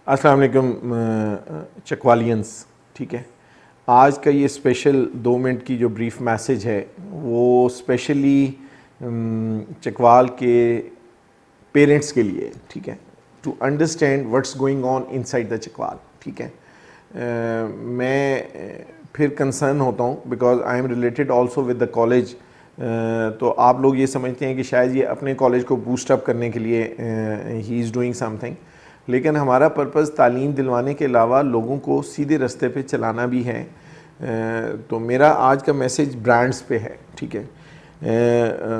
अस्सलाम वालेकुम चकवालियंस। ठीक है, आज का ये स्पेशल 2 मिनट की जो ब्रीफ मैसेज है वो स्पेशली चकवाल के पेरेंट्स के लिए। ठीक है, to understand what's going on inside the Chakwal. ठीक है, मैं फिर कंसर्न होता हूँ because I am related also with the college. तो आप लोग ये समझते हैं कि शायद ये अपने कॉलेज को बूस्ट अप करने के लिए ही इज़ डूइंग समथिंग, लेकिन हमारा पर्पज़ तालीम दिलवाने के अलावा लोगों को सीधे रास्ते पे चलाना भी है। तो मेरा आज का मैसेज ब्रांड्स पे है। ठीक है,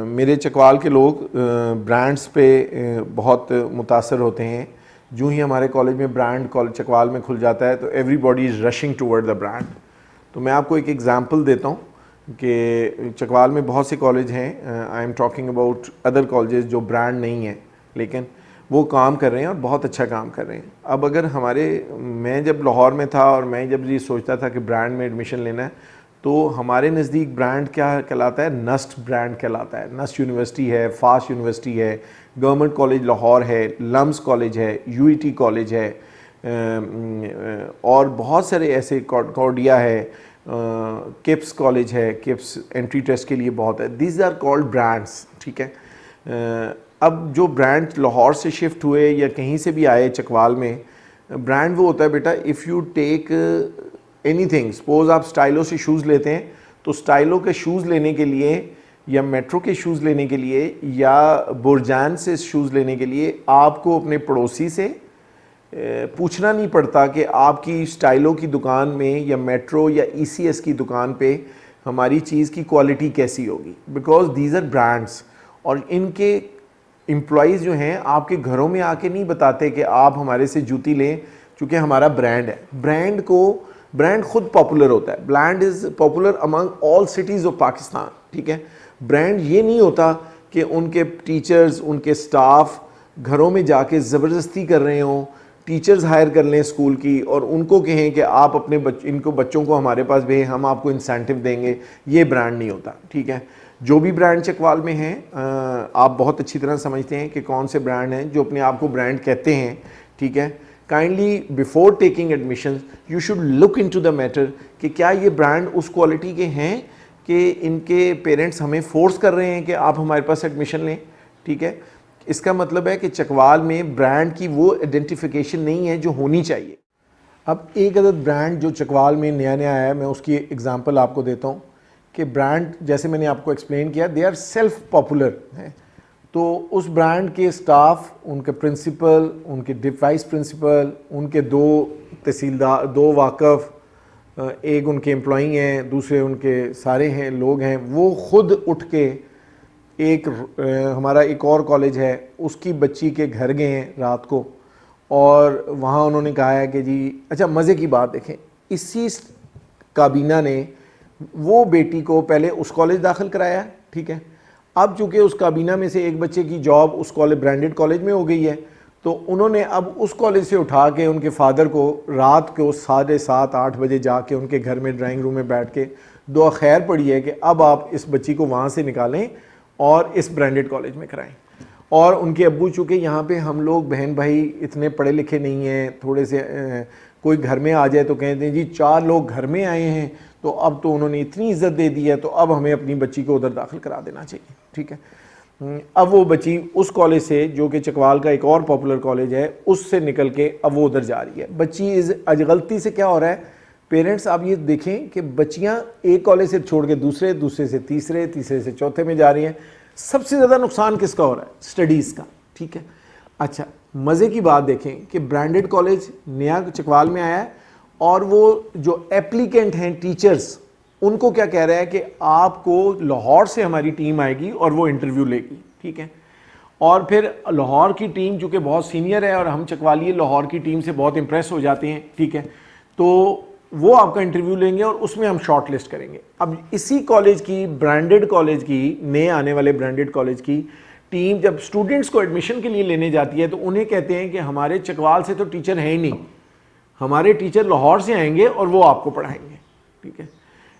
मेरे चकवाल के लोग ब्रांड्स पे बहुत मुतासर होते हैं। जो ही हमारे कॉलेज में ब्रांड चकवाल में खुल जाता है तो everybody is rushing toward the brand. तो मैं आपको एक एग्ज़ाम्पल देता हूँ कि चकवाल में बहुत से कॉलेज हैं, I am talking about other colleges जो ब्रांड नहीं है लेकिन वो काम कर रहे हैं और बहुत अच्छा काम कर रहे हैं। अब अगर मैं जब लाहौर में था और मैं जब ये सोचता था कि ब्रांड में एडमिशन लेना है तो हमारे नज़दीक ब्रांड क्या कहलाता है, नस्ट ब्रांड कहलाता है। नस्ट यूनिवर्सिटी है, फास्ट यूनिवर्सिटी है, गवर्नमेंट कॉलेज लाहौर है, लम्स कॉलेज है, यूईटी कॉलेज है, और बहुत सारे ऐसे कॉर्डिया है, किप्स कॉलेज है, किप्स एंट्री टेस्ट के लिए बहुत है। These are called brands. ठीक है, अब जो ब्रांड लाहौर से शिफ्ट हुए या कहीं से भी आए चकवाल में, ब्रांड वो होता है बेटा, if you take anything, suppose आप स्टाइलो से शूज़ लेते हैं तो स्टाइलो के शूज़ लेने के लिए या मेट्रो के शूज़ लेने के लिए या बुरजान से शूज़ लेने के लिए आपको अपने पड़ोसी से पूछना नहीं पड़ता कि आपकी स्टाइलो की दुकान में या मेट्रो या ईसीएस की दुकान पे हमारी चीज़ की क्वालिटी कैसी होगी, बिकॉज दीज आर ब्रांड्स। और इनके एम्प्लॉयज़ जो हैं आपके घरों में आके नहीं बताते कि आप हमारे से जूती लें, चूँकि हमारा ब्रांड है। ब्रांड खुद पॉपुलर होता है। Brand is popular among all cities of Pakistan. ठीक है, ब्रांड ये नहीं होता कि उनके टीचर्स, उनके स्टाफ घरों में जाके ज़बरदस्ती कर रहे हों, टीचर्स हायर कर लें स्कूल की और उनको कहें कि आप अपने बच्चों को हमारे पास भेजें, हम आपको इंसेंटिव देंगे। ये ब्रांड नहीं होता। ठीक है, जो भी ब्रांड चकवाल में हैं आप बहुत अच्छी तरह समझते हैं कि कौन से ब्रांड हैं जो अपने आप को ब्रांड कहते हैं। ठीक है, kindly before taking admission you should look into the matter कि क्या ये ब्रांड उस क्वालिटी के हैं कि इनके पेरेंट्स हमें फोर्स कर रहे हैं कि आप हमारे पास एडमिशन लें। ठीक है, इसका मतलब है कि चकवाल में ब्रांड की वो आइडेंटिफिकेशन नहीं है जो होनी चाहिए। अब एक अदद ब्रांड जो चकवाल में नया नया आया है, मैं उसकी एग्जांपल आपको देता हूँ कि ब्रांड जैसे मैंने आपको एक्सप्लेन किया, दे आर सेल्फ पॉपुलर हैं। तो उस ब्रांड के स्टाफ, उनके प्रिंसिपल, उनके वाइस प्रिंसिपल, उनके 2 तहसीलदार, 2 वाकफ़, एक उनके एम्प्लॉई हैं, दूसरे उनके सारे हैं लोग हैं, वो खुद उठ के हमारा एक और कॉलेज है उसकी बच्ची के घर गए हैं रात को और वहाँ उन्होंने कहा है कि जी अच्छा, मज़े की बात देखें, इसी काबीना ने वो बेटी को पहले उस कॉलेज दाखिल कराया। ठीक है, अब चूँकि उस काबीना में से एक बच्चे की जॉब उस ब्रांडेड कॉलेज में हो गई है तो उन्होंने अब उस कॉलेज से उठा के उनके फादर को रात को 7:30-8 बजे जाके उनके घर में ड्राइंग रूम में बैठ के दुआ खैर पड़ी है कि अब आप इस बच्ची को वहाँ से निकालें और इस ब्रांडेड कॉलेज में कराएं। और उनके अब्बू चूँकि यहाँ पे हम लोग बहन भाई इतने पढ़े लिखे नहीं हैं, थोड़े से कोई घर में आ जाए तो कहते हैं जी 4 लोग घर में आए हैं तो अब तो उन्होंने इतनी इज्जत दे दी है तो अब हमें अपनी बच्ची को उधर दाखिल करा देना चाहिए। ठीक है, अब वो बच्ची उस कॉलेज से, जो कि चकवाल का एक और पॉपुलर कॉलेज है, उससे निकल के अब वो उधर जा रही है। बच्ची आज गलती से क्या हो रहा है, पेरेंट्स आप ये देखें कि बच्चियां एक कॉलेज से छोड़ के दूसरे से तीसरे से चौथे में जा रही हैं। सबसे ज़्यादा नुकसान किसका हो रहा है, स्टडीज़ का। ठीक है, अच्छा मज़े की बात देखें कि ब्रांडेड कॉलेज नया चकवाल में आया है और वो जो एप्लीकेंट हैं टीचर्स, उनको क्या कह रहा है कि आपको लाहौर से हमारी टीम आएगी और वो इंटरव्यू लेगी। ठीक है, और फिर लाहौर की टीम चूँकि बहुत सीनियर है और हम चकवाली लाहौर की टीम से बहुत इंप्रेस हो जाते हैं। ठीक है, तो वो आपका इंटरव्यू लेंगे और उसमें हम शॉर्ट लिस्ट करेंगे। अब इसी कॉलेज की, ब्रांडेड कॉलेज की, नए आने वाले ब्रांडेड कॉलेज की टीम जब स्टूडेंट्स को एडमिशन के लिए लेने जाती है तो उन्हें कहते हैं कि हमारे चकवाल से तो टीचर हैं ही नहीं, हमारे टीचर लाहौर से आएंगे और वो आपको पढ़ाएंगे। ठीक है,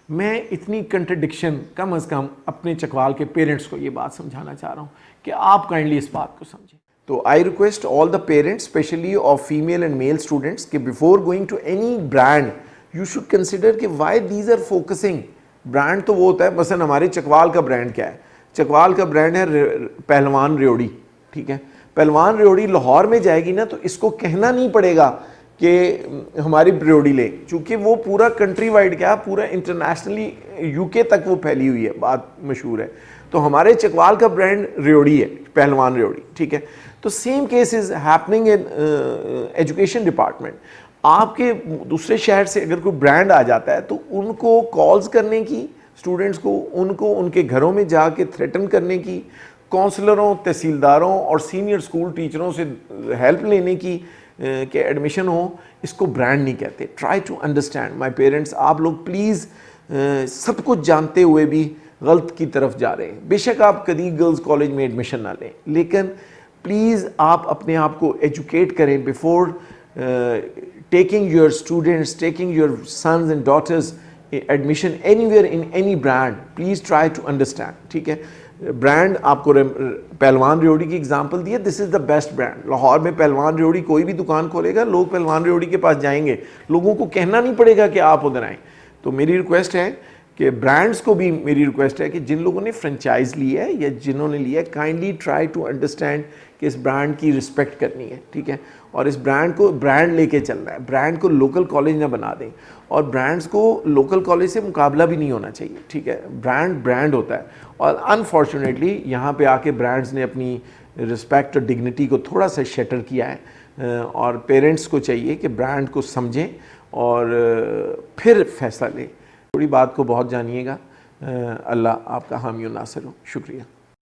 मैं इतनी कंट्रडिक्शन कम से कम अपने चकवाल के पेरेंट्स को ये बात समझाना चाह रहा हूँ कि आप काइंडली इस बात को समझें। तो I request all the parents specially of female and male students कि before going to any brand you should consider कि why these are focusing. Brand तो वो होता है, मसलन हमारे चकवाल का ब्रांड क्या है, चकवाल का ब्रांड है पहलवान रेवड़ी, ठीक है। पहलवान रेवड़ी लाहौर में जाएगी ना तो इसको कहना नहीं पड़ेगा कि हमारी रेवड़ी ले, चूँकि वो पूरा कंट्री वाइड क्या, पूरा इंटरनेशनली यूके तक वो फैली हुई है, बात मशहूर है। तो हमारे चकवाल का ब्रांड रेवड़ी है, पहलवान रेवड़ी, ठीक है। तो same case is happening in education department. आपके दूसरे शहर से अगर कोई ब्रांड आ जाता है तो उनको कॉल्स करने की, स्टूडेंट्स को उनको उनके घरों में जाके थ्रेटन करने की, काउंसलरों, तहसीलदारों और सीनियर स्कूल टीचरों से हेल्प लेने की कि एडमिशन हो, इसको ब्रांड नहीं कहते। Try to understand my parents, आप लोग प्लीज़ सब कुछ जानते हुए भी गलत की तरफ जा रहे हैं। बेशक आप कभी गर्ल्स कॉलेज में एडमिशन ना लें, लेकिन प्लीज़ आप अपने आप को एजुकेट करें before taking your students, taking your sons and daughters admission anywhere in any brand. Please try to understand, ठीक है। ब्रांड आपको पहलवान रेवड़ी की एग्जांपल दी है, this is the best brand. Lahore में पहलवान रेवड़ी कोई भी दुकान खोलेगा, लोग पहलवान रेवड़ी के पास जाएंगे, लोगों को कहना नहीं पड़ेगा कि आप उधर आएँ। तो मेरी रिक्वेस्ट है कि ब्रांड्स को भी मेरी रिक्वेस्ट है कि जिन लोगों ने फ्रेंचाइज लिया है या जिन्होंने लिया है, काइंडली ट्राई टू अंडरस्टैंड कि इस ब्रांड की रिस्पेक्ट करनी है, ठीक है। और इस ब्रांड को ब्रांड लेके चलना है, ब्रांड को लोकल कॉलेज ना बना दें, और ब्रांड्स को लोकल कॉलेज से मुकाबला भी नहीं होना चाहिए, ठीक है। ब्रांड ब्रांड होता है, और अनफॉर्चुनेटली यहाँ पे आके ब्रांड्स ने अपनी रिस्पेक्ट और डिग्निटी को थोड़ा सा शटर किया है। और पेरेंट्स को चाहिए कि ब्रांड को समझें और फिर फैसला लें। थोड़ी बात को बहुत जानिएगा। अल्लाह आपका हामी और नासिर हो। शुक्रिया।